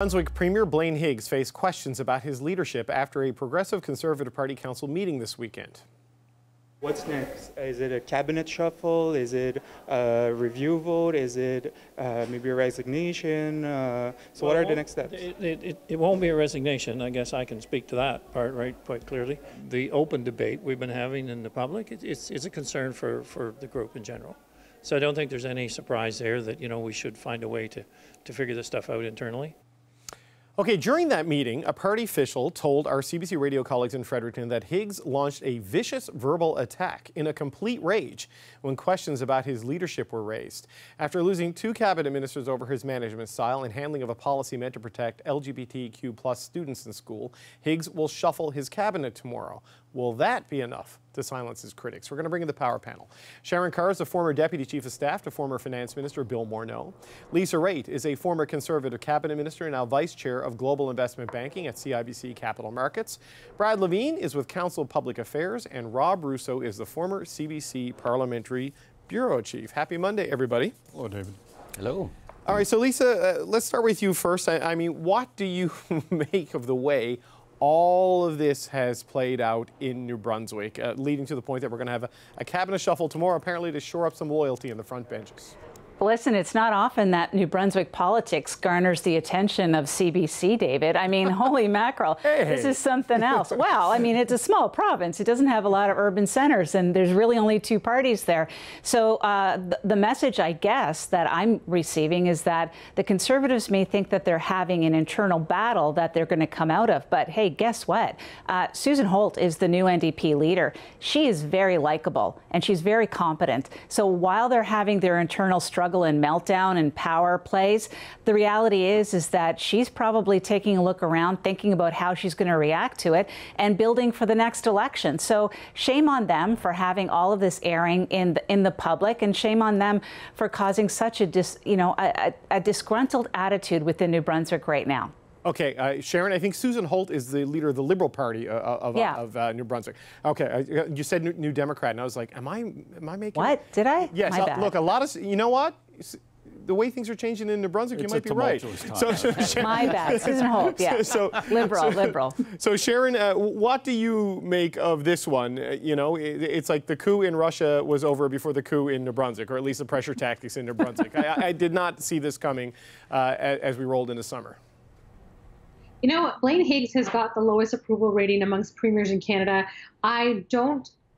Brunswick Premier Blaine Higgs faced questions about his leadership after a Progressive Conservative Party council meeting this weekend. What's next? Is it a cabinet shuffle? Is it a review vote? Is it maybe a resignation? So what are the next steps? It won't be a resignation. I guess I can speak to that part quite clearly. The open debate we've been having in the public, it's a concern for the group in general. So I don't think there's any surprise there that, we should find a way to figure this stuff out internally. Okay, during that meeting, a party official told our CBC Radio colleagues in Fredericton that Higgs launched a vicious verbal attack in a complete rage when questions about his leadership were raised. After losing 2 cabinet ministers over his management style and handling of a policy meant to protect LGBTQ+ students in school, Higgs will shuffle his cabinet tomorrow. Will that be enough to silence his critics? We're going to bring in the power panel. Sharon Carr is a former Deputy Chief of Staff to former Finance Minister Bill Morneau. Lisa Raitt is a former Conservative Cabinet Minister and now Vice Chair of Global Investment Banking at CIBC Capital Markets. Brad Levine is with Council of Public Affairs, and Rob Russo is the former CBC Parliamentary Bureau Chief. Happy Monday, everybody. Hello, David. Hello. All right, so Lisa, let's start with you first. I mean, what do you make of the way all of this has played out in New Brunswick, leading to the point that we're going to have a cabinet shuffle tomorrow, apparently to shore up some loyalty in the front benches? Listen, it's not often that New Brunswick politics garners the attention of CBC, David. I mean, holy mackerel, This is something else. Well, I mean, it's a small province. It doesn't have a lot of urban centers, and there's really only 2 parties there. So the message, I guess, that I'm receiving is that the Conservatives may think that they're having an internal battle that they're going to come out of. But hey, guess what? Susan Holt is the new NDP leader. She is very likable, and she's very competent. So while they're having their internal struggle and meltdown and power plays, the reality is that she's probably taking a look around, thinking about how she's going to react to it and building for the next election. So shame on them for having all of this airing in the public, and shame on them for causing such a disgruntled attitude within New Brunswick right now. Okay, Sharon, I think Susan Holt is the leader of the Liberal Party of New Brunswick. Okay, you said New Democrat, and I was like, am I making... What? Did I? Yes, My bad. Look, a lot of... You know what? The way things are changing in New Brunswick, you might be right. So, my bad. Susan Holt, yeah. Liberal. So Sharon, what do you make of this one? It's like the coup in Russia was over before the coup in New Brunswick, or at least the pressure tactics in New Brunswick. I did not see this coming as we rolled into summer. Blaine Higgs has got the lowest approval rating amongst premiers in Canada.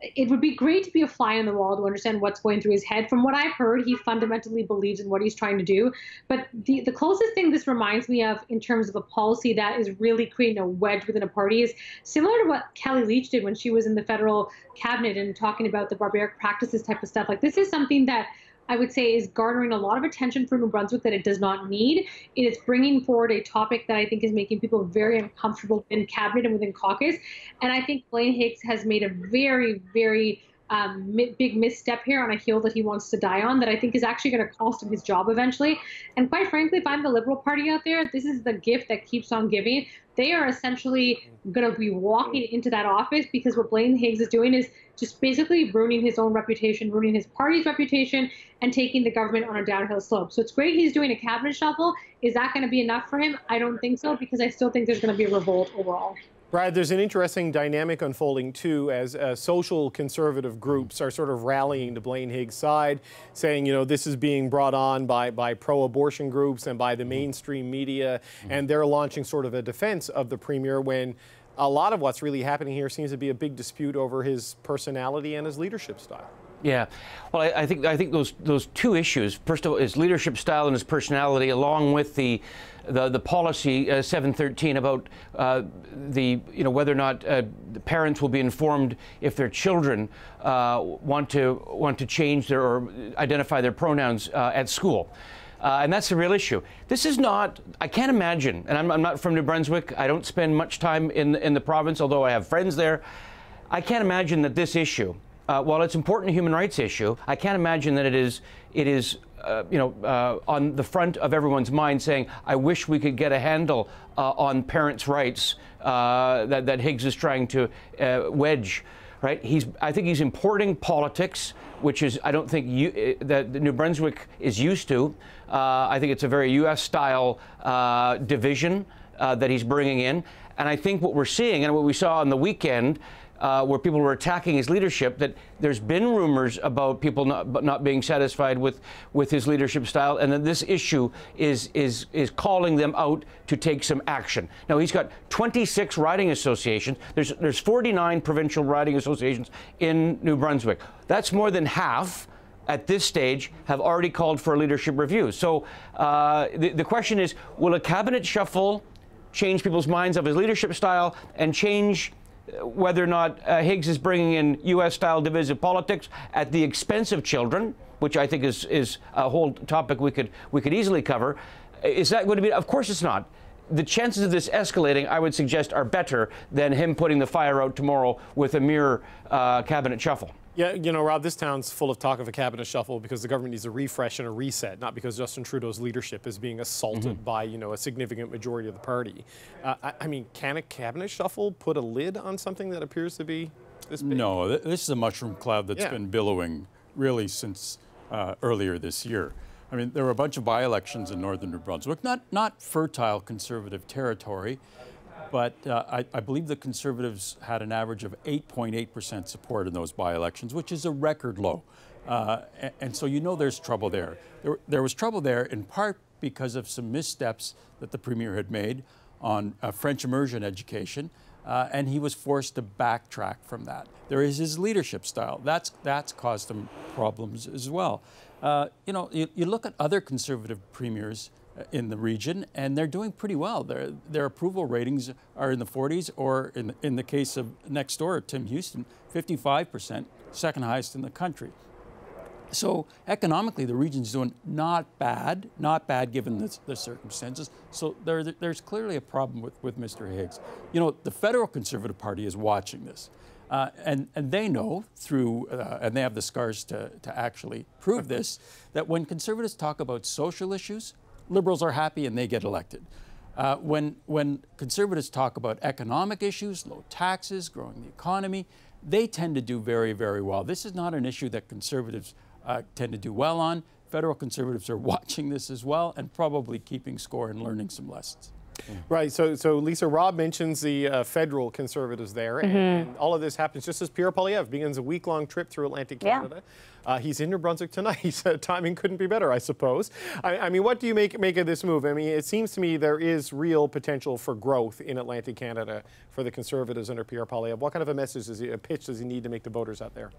It would be great to be a fly on the wall to understand what's going through his head. From what I've heard, he fundamentally believes in what he's trying to do. But the closest thing this reminds me of in terms of a policy that is really creating a wedge within a party is similar to what Kelly Leitch did when she was in the federal cabinet and talking about the barbaric practices type of stuff. Like, this is something that I would say is garnering a lot of attention for New Brunswick that it does not need. It is bringing forward a topic that I think is making people very uncomfortable in cabinet and within caucus. And I think Blaine Higgs has made a very, very big misstep here on a hill that he wants to die on that I think is actually going to cost him his job eventually. And quite frankly, if I'm the Liberal Party out there, this is the gift that keeps on giving. They are essentially going to be walking into that office because what Blaine Higgs is doing is just basically ruining his own reputation, ruining his party's reputation, and taking the government on a downhill slope. So it's great he's doing a cabinet shuffle. Is that going to be enough for him? I don't think so, because I still think there's going to be a revolt overall. Brad, there's an interesting dynamic unfolding, too, as social conservative groups are sort of rallying to Blaine Higgs' side, saying, this is being brought on by pro-abortion groups and by the mainstream media, and they're launching sort of a defense of the premier when a lot of what's really happening here seems to be a big dispute over his personality and his leadership style. Yeah, well, I think those 2 issues, first of all, his leadership style and his personality, along with the policy 713 about whether or not the parents will be informed if their children want to change their or identify their pronouns at school. And that's the real issue. This is not, I can't imagine, and I'm not from New Brunswick, I don't spend much time in the province, although I have friends there. I can't imagine that this issue, while it's important human rights issue, I can't imagine that it is on the front of everyone's mind saying, I wish we could get a handle on parents' rights that Higgs is trying to wedge right? I think he's importing politics, which is, I don't think that New Brunswick is used to. I think it's a very U.S.-style division that he's bringing in. And I think what we're seeing, and what we saw on the weekend, where people were attacking his leadership, that there's been rumors about people not being satisfied with his leadership style, and that this issue is calling them out to take some action. Now, he's got 26 riding associations. There's 49 provincial riding associations in New Brunswick. That's more than half at this stage have already called for a leadership review. So the question is, will a cabinet shuffle change people's minds of his leadership style and change whether or not Higgs is bringing in U.S.-style divisive politics at the expense of children, which I think is a whole topic we could easily cover? Is that going to be? Of course it's not. The chances of this escalating, I would suggest, are better than him putting the fire out tomorrow with a mere cabinet shuffle. Yeah, you know, Rob, this town's full of talk of a cabinet shuffle because the government needs a refresh and a reset, not because Justin Trudeau's leadership is being assaulted by, you know, a significant majority of the party. I mean, can a cabinet shuffle put a lid on something that appears to be this big? No, this is a mushroom cloud that's been billowing really since earlier this year. I mean, there were a bunch of by-elections in northern New Brunswick, not fertile Conservative territory, but I believe the Conservatives had an average of 8.8% support in those by-elections, which is a record low. And so you know there's trouble there. There was trouble there in part because of some missteps that the Premier had made on French immersion education, and he was forced to backtrack from that. There is his leadership style. That's caused him problems as well. You know, you look at other Conservative premiers in the region, and they're doing pretty well. Their approval ratings are in the 40s, or in the case of next door, Tim Houston, 55%, second highest in the country. So economically, the region's doing not bad given the circumstances. So there's clearly a problem with Mr. Higgs. You know, the federal Conservative Party is watching this. And they know through, and they have the scars to actually prove this, that when Conservatives talk about social issues, Liberals are happy and they get elected. When Conservatives talk about economic issues, low taxes, growing the economy, they tend to do very, very well. This is not an issue that Conservatives tend to do well on. Federal Conservatives are watching this as well and probably keeping score and learning some lessons. Right. So Lisa, Rob mentions the federal Conservatives there, and all of this happens just as Pierre Poilievre begins a week-long trip through Atlantic Canada. He's in New Brunswick tonight. Timing couldn't be better, I suppose. I mean, what do you make of this move? I mean, it seems to me there is real potential for growth in Atlantic Canada for the Conservatives under Pierre Poilievre. What kind of a pitch does he need to make to voters out there?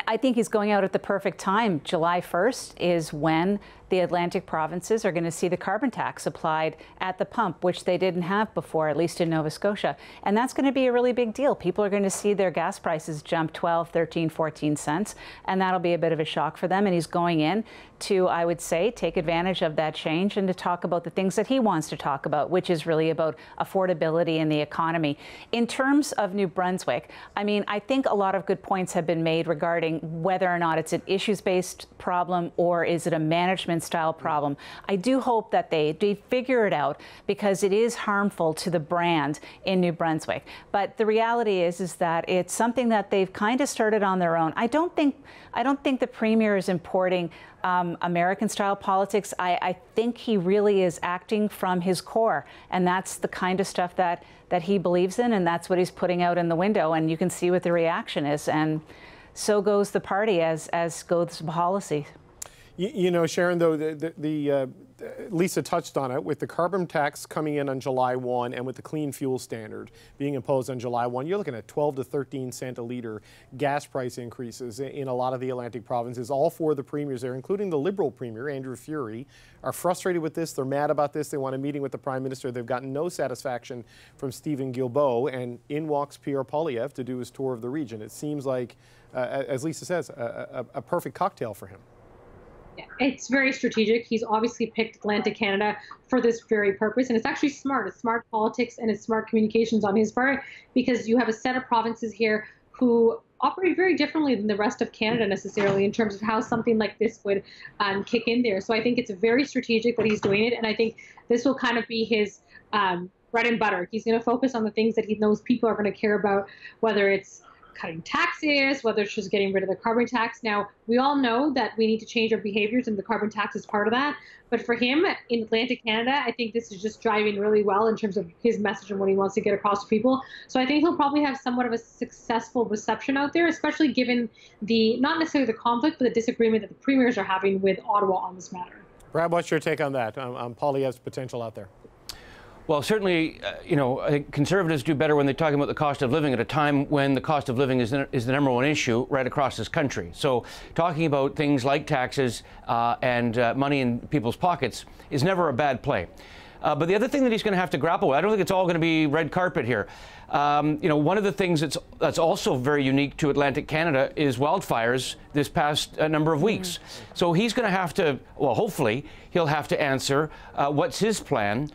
I think he's going out at the perfect time. July 1st is when the Atlantic provinces are going to see the carbon tax applied at the pump, which they didn't have before, at least in Nova Scotia. And that's going to be a really big deal. People are going to see their gas prices jump 12, 13, 14 cents, and that'll be a bit of a shock for them. And he's going in to, I would say, take advantage of that change and to talk about the things that he wants to talk about, which is really about affordability in the economy. In terms of New Brunswick, I mean, I think a lot of good points have been made regarding whether or not it's an issues-based problem or is it a management-style problem. I do hope that they figure it out because it is harmful to the brand in New Brunswick. But the reality is that it's something that they've kind of started on their own. I don't think the Premier is importing American-style politics. I think he really is acting from his core, and that's the kind of stuff that he believes in, and that's what he's putting out in the window, and you can see what the reaction is. And so goes the party, as goes the policy. You know, Sharon, though, Lisa touched on it, with the carbon tax coming in on July 1 and with the clean fuel standard being imposed on July 1, you're looking at 12 to 13 cent a litre gas price increases in a lot of the Atlantic provinces. All four of the premiers there, including the Liberal Premier, Andrew Furey, are frustrated with this. They're mad about this. They want a meeting with the Prime Minister. They've gotten no satisfaction from Stephen Guilbeault, and in walks Pierre Poilievre to do his tour of the region. It seems like, as Lisa says, a perfect cocktail for him. It's very strategic. He's obviously picked Atlantic Canada for this very purpose, and it's actually smart. It's smart politics and it's smart communications on his part, because you have a set of provinces here who operate very differently than the rest of Canada necessarily in terms of how something like this would kick in there. So I think it's very strategic that he's doing it, and I think this will kind of be his bread and butter. He's going to focus on the things that he knows people are going to care about, whether it's cutting taxes, whether it's just getting rid of the carbon tax. Now, we all know that we need to change our behaviors, and the carbon tax is part of that. But for him in Atlantic Canada, I think this is just driving really well in terms of his message and what he wants to get across to people. So I think he'll probably have somewhat of a successful reception out there, especially given the, not necessarily the conflict, but the disagreement that the premiers are having with Ottawa on this matter. Brad, what's your take on that, on Poilievre's potential out there? Well, certainly, you know, I think Conservatives do better when they're talking about the cost of living at a time when the cost of living is the number one issue right across this country. So talking about things like taxes and money in people's pockets is never a bad play. But the other thing that he's going to have to grapple with, I don't think it's all going to be red carpet here. You know, one of the things that's also very unique to Atlantic Canada is wildfires this past number of weeks. So he's going to have to, well, hopefully, he'll have to answer what's his plan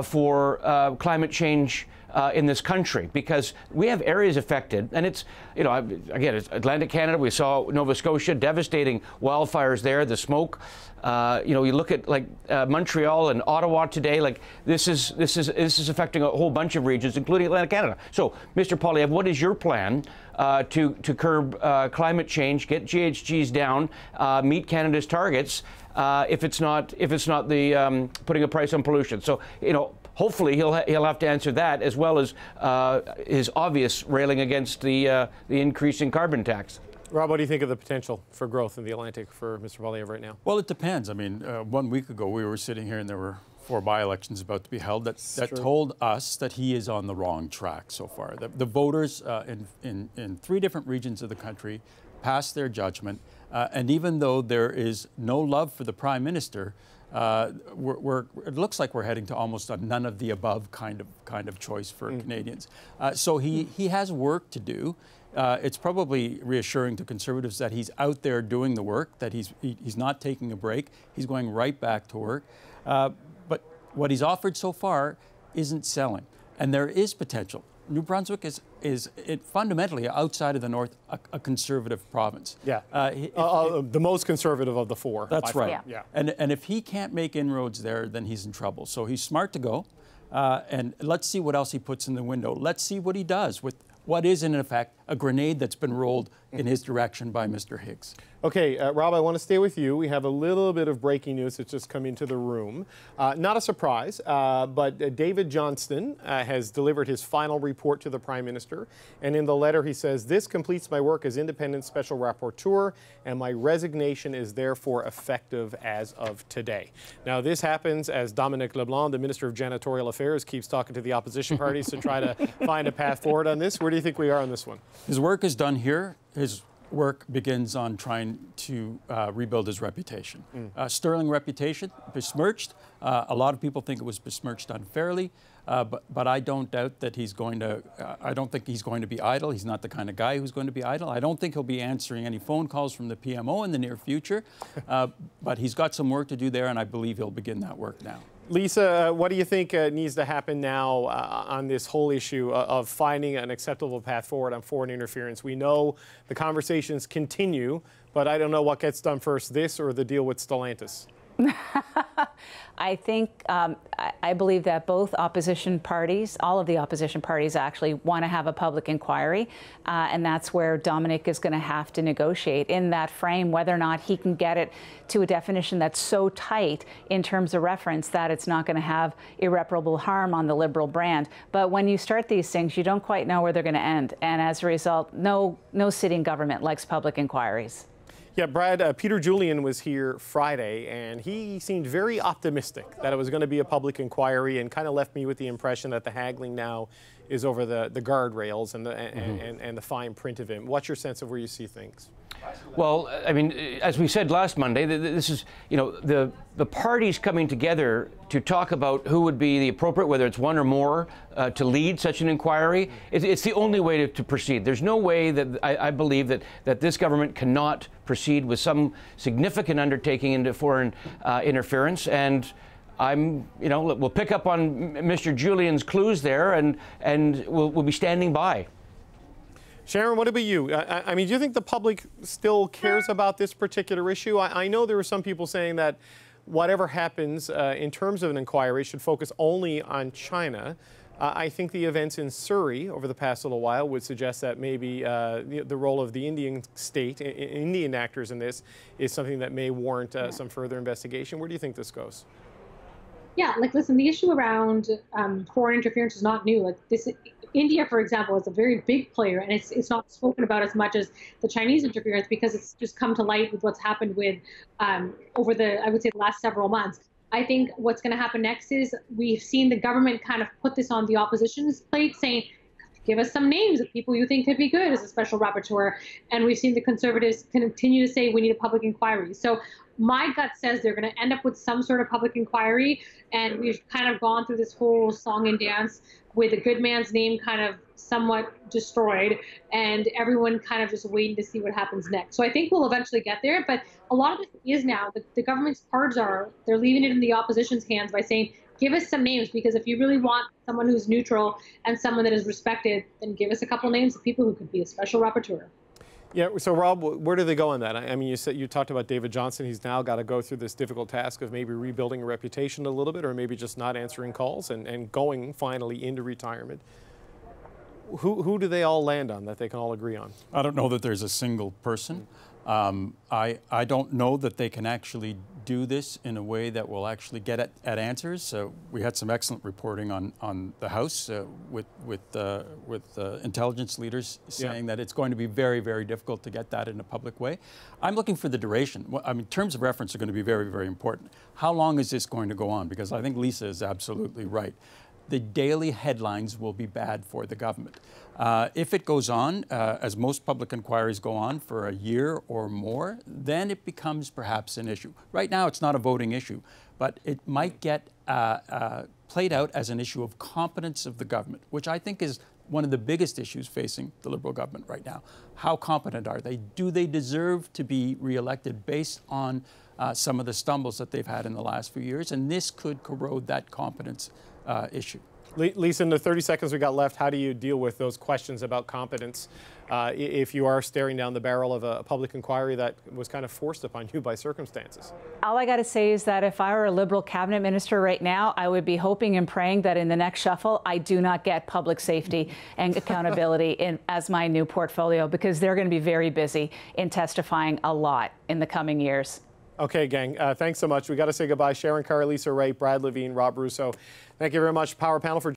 for climate change in this country, because we have areas affected, and it's, you know, again, it's Atlantic Canada. We saw Nova Scotia, devastating wildfires there, the smoke. You know, you look at like Montreal and Ottawa today. Like this is affecting a whole bunch of regions, including Atlantic Canada. So, Mr. Poilievre, what is your plan to curb climate change, get GHGs down, meet Canada's targets? If it's not the putting a price on pollution. So, you know, hopefully he'll have to answer that, as well as his obvious railing against the increasing carbon tax. Rob, what do you think of the potential for growth in the Atlantic for Mr. Poilievre right now? Well, it depends. I mean, 1 week ago we were sitting here and there were 4 by-elections about to be held that told us that he is on the wrong track so far. The voters in 3 different regions of the country passed their judgment, and even though there is no love for the Prime Minister, it looks like we're heading to almost a none of the above kind of choice for Canadians. So he has work to do. It's probably reassuring to Conservatives that he's out there doing the work, that he's not taking a break. He's going right back to work. But what he's offered so far isn't selling, and there is potential. New Brunswick is fundamentally outside of the north a conservative province. Yeah, the most conservative of the 4. That's right. Yeah. And if he can't make inroads there, then he's in trouble. So he's smart to go, and let's see what else he puts in the window. Let's see what he does with what is, in effect, a grenade that's been rolled in his direction by Mr. Higgs. Okay, Rob, I want to stay with you. We have a little bit of breaking news that's just come into the room. Not a surprise, but David Johnston has delivered his final report to the Prime Minister. And in the letter, he says, "This completes my work as independent special rapporteur, and my resignation is therefore effective as of today." Now, this happens as Dominic LeBlanc, the Minister of Janitorial Affairs, keeps talking to the opposition parties to try to find a path forward on this. Where do you think we are on this one? His work is done here. His work begins on trying to rebuild his reputation. Sterling reputation, besmirched. A lot of people think it was besmirched unfairly, but I don't doubt that he's going to, I don't think he's going to be idle. He's not the kind of guy who's going to be idle. I don't think he'll be answering any phone calls from the PMO in the near future, but he's got some work to do there, and I believe he'll begin that work now. Lisa, what do you think needs to happen now on this whole issue of finding an acceptable path forward on foreign interference? We know the conversations continue, but I don't know what gets done first, this or the deal with Stellantis. I think, I believe that both opposition parties, all of the opposition parties actually want to have a public inquiry, and that's where Dominic is going to have to negotiate in that frame whether or not he can get it to a definition that's so tight in terms of reference that it's not going to have irreparable harm on the Liberal brand. But when you start these things, you don't quite know where they're going to end, and as a result, no sitting government likes public inquiries. Yeah, Brad, Peter Julian was here Friday, and he seemed very optimistic that it was going to be a public inquiry, and kind of left me with the impression that the haggling now is over the guardrails and the fine print of it. What's your sense of where you see things? Well, I mean, as we said last Monday, this is, you know, the parties coming together to talk about who would be the appropriate, whether it's one or more, to lead such an inquiry. It's the only way to proceed. There's no way that I believe that this government cannot proceed with some significant undertaking into foreign interference. And we'll pick up on Mr. Julian's clues there, and we'll be standing by. Sharon, what about you? I mean, do you think the public still cares about this particular issue? I know there were some people saying that whatever happens in terms of an inquiry should focus only on China. I think the events in Surrey over the past little while would suggest that maybe the role of the Indian state, Indian actors in this, is something that may warrant some further investigation. Where do you think this goes? Yeah, like, listen, the issue around foreign interference is not new. Like, this, India, for example, is a very big player, and it's not spoken about as much as the Chinese interference because it's just come to light with what's happened with over the, I would say, the last several months. I think what's going to happen next is we've seen the government kind of put this on the opposition's plate, saying, give us some names of people you think could be good as a special rapporteur. And we've seen the Conservatives continue to say we need a public inquiry. So my gut says they're going to end up with some sort of public inquiry. And we've kind of gone through this whole song and dance with a good man's name kind of somewhat destroyed, and everyone kind of just waiting to see what happens next. So I think we'll eventually get there. But a lot of this is now, the government's cards they're leaving it in the opposition's hands by saying, give us some names, because if you really want someone who's neutral and someone that is respected, then give us a couple names of people who could be a special rapporteur. Yeah, so Rob, where do they go on that? I mean, you talked about David Johnston. He's now got to go through this difficult task of maybe rebuilding a reputation a little bit, or maybe just not answering calls and going finally into retirement. Who do they all land on that they can all agree on? I don't know that there's a single person. I don't know that they can actually do this in a way that will actually get at answers. We had some excellent reporting on the House with intelligence leaders saying that it's going to be very, very difficult to get that in a public way. I'm looking for the duration. I mean, terms of reference are going to be very, very important. How long is this going to go on? Because I think Lisa is absolutely right. The daily headlines will be bad for the government. If it goes on, as most public inquiries go on, for a year or more, then it becomes perhaps an issue. Right now, it's not a voting issue, but it might get played out as an issue of competence of the government, which I think is one of the biggest issues facing the Liberal government right now. How competent are they? Do they deserve to be re-elected based on some of the stumbles that they've had in the last few years? And this could corrode that competence issue. Lisa, in the 30 seconds we got left, how do you deal with those questions about competence if you are staring down the barrel of a public inquiry that was kind of forced upon you by circumstances? All I got to say is that if I were a Liberal cabinet minister right now, I would be hoping and praying that in the next shuffle, I do not get public safety and accountability as my new portfolio, because they're going to be very busy in testifying a lot in the coming years. Okay, gang, thanks so much. We got to say goodbye. Sharon Carr, Lisa Wright, Brad Levine, Rob Russo. Thank you very much, Power Panel, for